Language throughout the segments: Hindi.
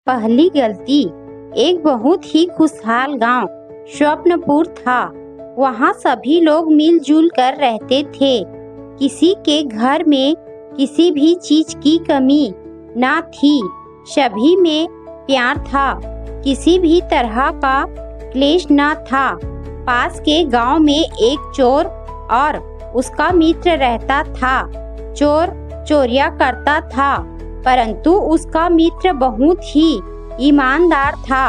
पहली गलती। एक बहुत ही खुशहाल गांव स्वप्नपुर था। वहां सभी लोग मिलजुल कर रहते थे। किसी के घर में किसी भी चीज की कमी ना थी। सभी में प्यार था। किसी भी तरह का क्लेश ना था। पास के गांव में एक चोर और उसका मित्र रहता था। चोर चोरियां करता था, परंतु उसका मित्र बहुत ही ईमानदार था।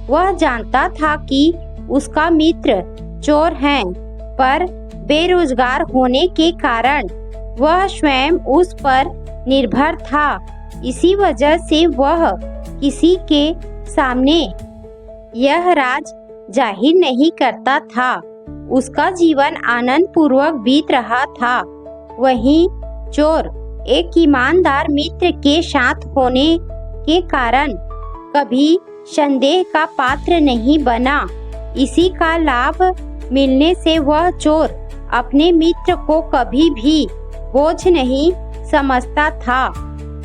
वह जानता था कि उसका मित्र चोर है, पर बेरोजगार होने के कारण वह स्वयं उस पर निर्भर था। इसी वजह से वह किसी के सामने यह राज जाहिर नहीं करता था। उसका जीवन आनंद पूर्वक बीत रहा था। वहीं चोर एक ईमानदार मित्र के साथ होने के कारण कभी संदेह का पात्र नहीं बना। इसी का लाभ मिलने से वह चोर अपने मित्र को कभी भी बोझ नहीं समझता था।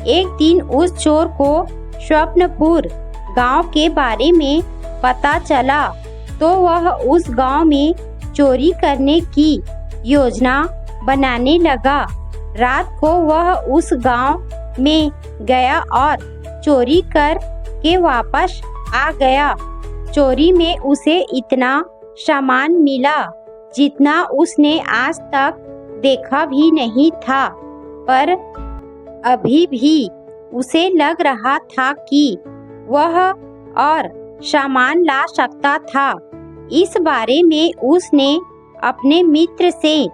एक दिन उस चोर को स्वप्नपुर गांव के बारे में पता चला, तो वह उस गांव में चोरी करने की योजना बनाने लगा। रात को वह उस गांव में गया और चोरी कर के वापस आ गया। चोरी में उसे इतना सामान मिला जितना उसने आज तक देखा भी नहीं था, पर अभी भी उसे लग रहा था कि वह और सामान ला सकता था। इस बारे में उसने अपने मित्र से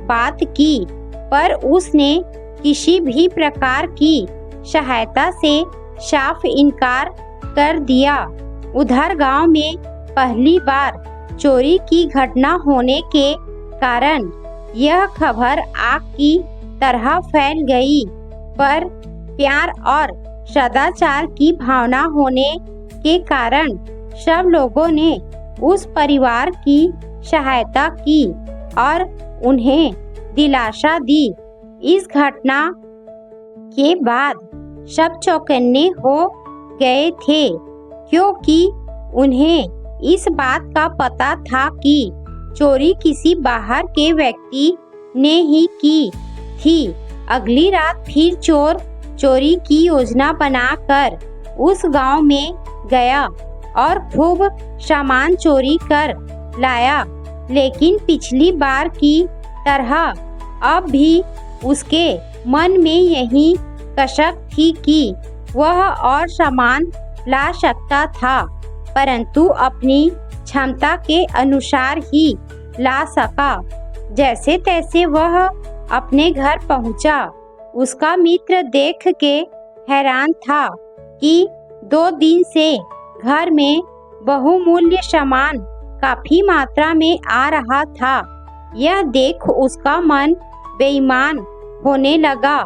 बात की, पर उसने किसी भी प्रकार की सहायता से साफ इनकार कर दिया। उधर गांव में पहली बार चोरी की घटना होने के कारण यह खबर आग की तरह फैल गई, पर प्यार और सदाचार की भावना होने के कारण सब लोगों ने उस परिवार की सहायता की और उन्हें दिलासा दी। इस घटना के बाद सब चौकन्ने हो गए थे, क्योंकि उन्हें इस बात का पता था कि चोरी किसी बाहर के व्यक्ति ने ही की थी। अगली रात फिर चोर चोरी की योजना बनाकर उस गांव में गया और खूब सामान चोरी कर लाया। लेकिन पिछली बार की तरह अब भी उसके मन में यही कसक थी कि वह और सामान ला सकता था, परंतु अपनी क्षमता के अनुसार ही ला सका। जैसे तैसे वह अपने घर पहुंचा। उसका मित्र देख के हैरान था कि 2 दिन से घर में बहुमूल्य सामान काफी मात्रा में आ रहा था। यह देख उसका मन बेईमान होने लगा,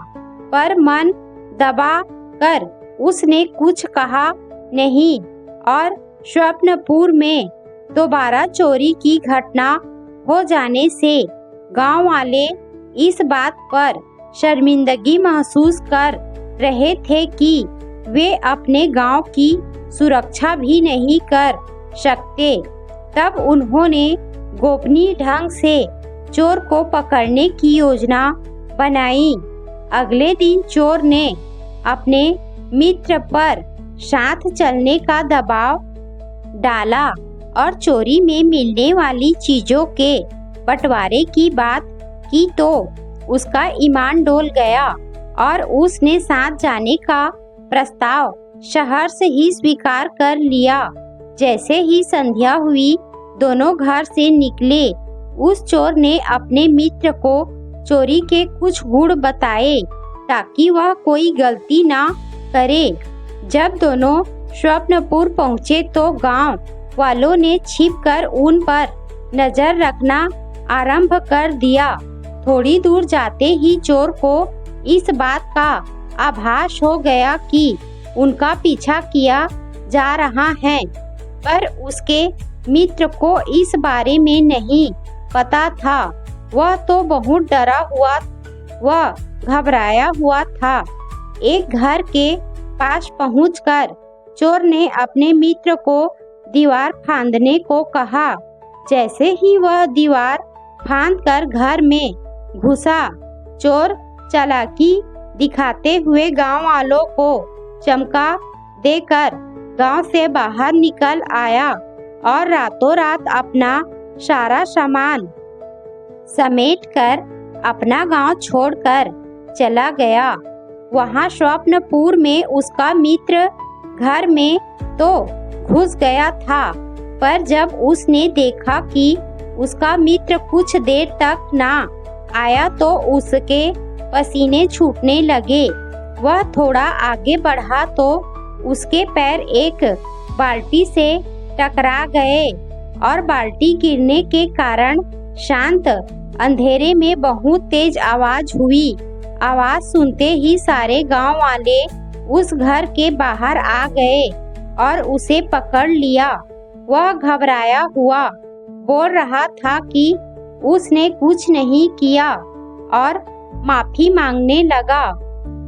पर मन दबा कर उसने कुछ कहा नहीं और स्वप्नपुर में दोबारा चोरी की घटना हो जाने से गांव वाले इस बात पर शर्मिंदगी महसूस कर रहे थे कि वे अपने गांव की सुरक्षा भी नहीं कर सकते। तब उन्होंने गोपनीय ढंग से चोर को पकड़ने की योजना बनाई। अगले दिन चोर ने अपने मित्र पर साथ चलने का दबाव डाला और चोरी में मिलने वाली चीजों के बंटवारे की बात की, तो उसका ईमान डोल गया और उसने साथ जाने का प्रस्ताव शहर से ही स्वीकार कर लिया। जैसे ही संध्या हुई, दोनों घर से निकले। उस चोर ने अपने मित्र को चोरी के कुछ गुण बताए ताकि वह कोई गलती ना करे। जब दोनों स्वप्नपुर पहुँचे तो गांव वालों ने छिपकर उन पर नजर रखना आरंभ कर दिया। थोड़ी दूर जाते ही चोर को इस बात का आभास हो गया कि उनका पीछा किया जा रहा है, पर उसके मित्र को इस बारे में नहीं पता था। वह तो बहुत डरा हुआ व घबराया हुआ था। एक घर के पास पहुंचकर चोर ने अपने मित्र को दीवार फांदने को कहा। जैसे ही वह दीवार फांदकर घर में घुसा, चोर चालाकी दिखाते हुए गांव वालों को चमका देकर गांव से बाहर निकल आया और रातों रात अपना सारा सामान समेटकर अपना गांव छोड़कर चला गया। वहां स्वप्नपुर में उसका मित्र घर में तो घुस गया था, पर जब उसने देखा कि उसका मित्र कुछ देर तक ना आया तो उसके पसीने छूटने लगे। वह थोड़ा आगे बढ़ा तो उसके पैर एक बाल्टी से टकरा गए और बाल्टी गिरने के कारण शांत अंधेरे में बहुत तेज आवाज हुई। आवाज सुनते ही सारे गांव वाले उस घर के बाहर आ गए और उसे पकड़ लिया। वह घबराया हुआ बोल रहा था कि उसने कुछ नहीं किया और माफी मांगने लगा,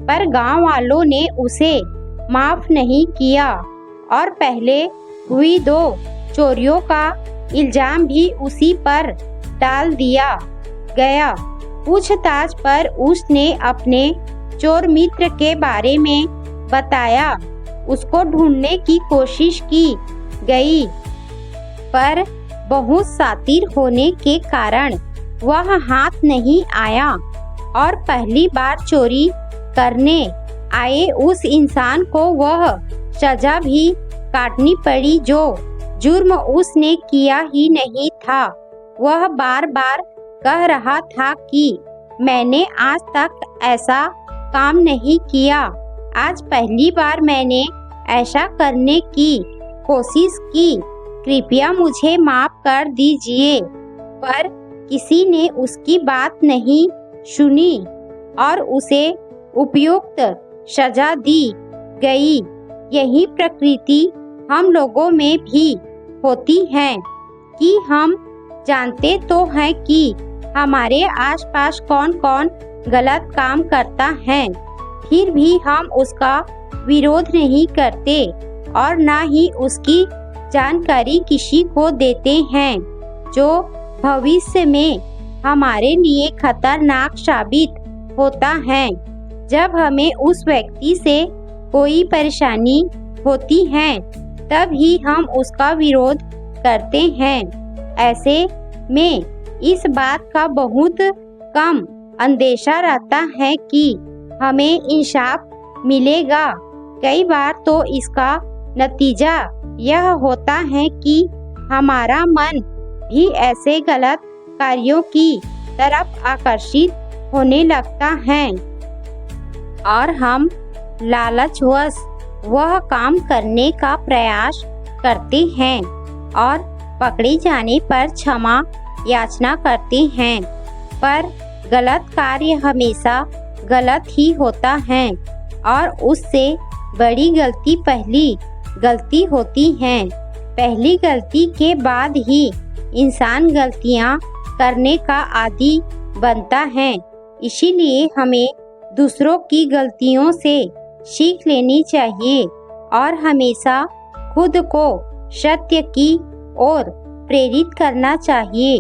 पर गांव वालों ने उसे माफ नहीं किया और पहले हुई 2 चोरियों का इल्जाम भी उसी पर डाल दिया गया। पूछताछ पर उसने अपने चोर मित्र के बारे में बताया। उसको ढूंढने की कोशिश की गई, पर बहुत शातिर होने के कारण वह हाथ नहीं आया और पहली बार चोरी करने आए उस इंसान को वह सजा भी काटनी पड़ी जो जुर्म उसने किया ही नहीं था। वह बार बार कह रहा था कि मैंने आज तक ऐसा काम नहीं किया, आज पहली बार मैंने ऐसा करने की कोशिश की, कृपया मुझे माफ कर दीजिए। पर किसी ने उसकी बात नहीं सुनी और उसे उपयुक्त सजा दी गई। यही प्रकृति हम लोगों में भी होती है कि हम जानते तो हैं कि हमारे आसपास कौन कौन गलत काम करता है, फिर भी हम उसका विरोध नहीं करते और ना ही उसकी जानकारी किसी को देते हैं, जो भविष्य में हमारे लिए खतरनाक साबित होता है। जब हमें उस व्यक्ति से कोई परेशानी होती है तब ही हम उसका विरोध करते हैं। ऐसे में इस बात का बहुत कम अंदेशा रहता है कि हमें इंसाफ मिलेगा। कई बार तो इसका नतीजा यह होता है कि हमारा मन भी ऐसे गलत कार्यों की तरफ आकर्षित होने लगता है और हम लालचवश वह काम करने का प्रयास करते हैं और पकड़े जाने पर क्षमा याचना करते हैं। पर गलत कार्य हमेशा गलत ही होता है और उससे बड़ी गलती पहली गलती होती है। पहली गलती के बाद ही इंसान गलतियां करने का आदी बनता है। इसीलिए हमें दूसरों की गलतियों से सीख लेनी चाहिए और हमेशा खुद को सत्य की ओर प्रेरित करना चाहिए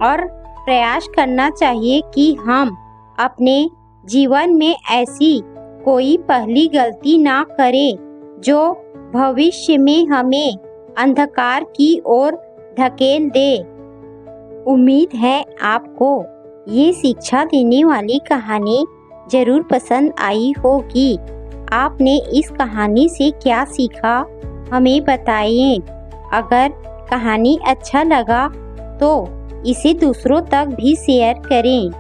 और प्रयास करना चाहिए कि हम अपने जीवन में ऐसी कोई पहली गलती ना करें जो भविष्य में हमें अंधकार की ओर धकेल दे। उम्मीद है आपको ये शिक्षा देने वाली कहानी जरूर पसंद आई होगी। आपने इस कहानी से क्या सीखा हमें बताइए। अगर कहानी अच्छा लगा तो इसे दूसरों तक भी शेयर करें।